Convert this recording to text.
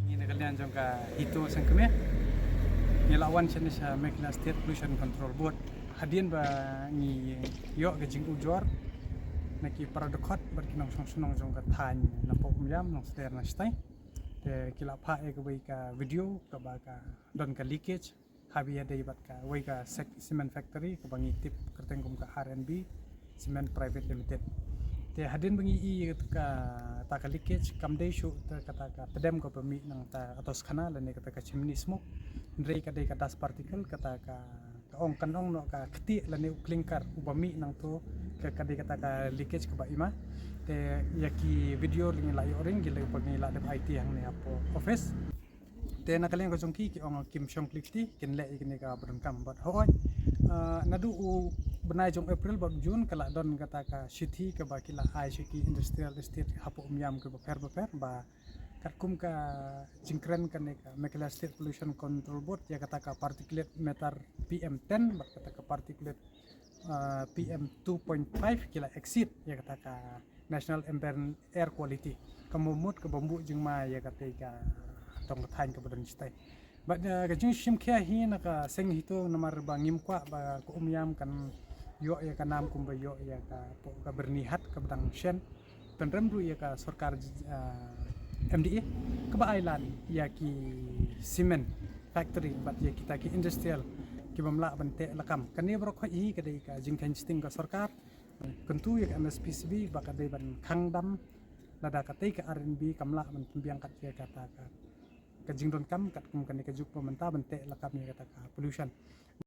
Ini kalian jangka itu sengkeme ngelawan jenis Malaysia State Pollution Control Board hadian ba ni yo gajing ujor naki paradokot berkinong song jangka tan nampo myam nong seder na stai te kila pha e ka ka video ka ba ka don ka leakage habi ada ibat ka wai ka cement factory ka bangi tip kertengkum ka RNB Cement Private Limited te hadin bangi i ka ta ka leakage kamdei shu ta kata ka pedem ko pemi nang ta atos kana lane kata ka chimney smoke ndrei ka dei ka dust particle kata ka ong kanong no ka keti lane uklingkar ubami nang to ka kadei kata ka leakage ka ba ima te yaki video ling la yoring gile pangi la de IT hang ne apo office te nakaleng ko jongki ki ong Kim Song Klikti kin le ikni ka bodon kam bat hoy nadu u benai jong April bab Jun kala don kata ka city ke ba kila ai city industrial estate hapo umyam ke ba ba katkum ka jingkren kan ka Malaysia State Pollution Control Board ya kata ka particulate matter PM10 ba kata ka particulate PM 2.5 kila exit ya kata ka National Ambient Air Quality kamumut ke bambu jeng ma ya kata ka tong thain ke bodon stai ba ka jing sim kya hi na ka seng hito namar ba ngim kwa ba ko umyam kan yo ya ka nam kum ba yo ya ka po ka bernihat ke bedang shen penrem du ya ka sarkar MDA ke ba island ya ki cement factory bat ya kita ki industrial ki bamla bante lakam kan ni brok hi ka dei ka jing kan sting ka sarkar kentu ya ka MSPCB ba ka dei ban khangdam lada ka tei ka RNB kamla ban pembiang kat ya kata ka kajing don kam kat kum kan ka juk pemerintah bante lakam ya kata ka pollution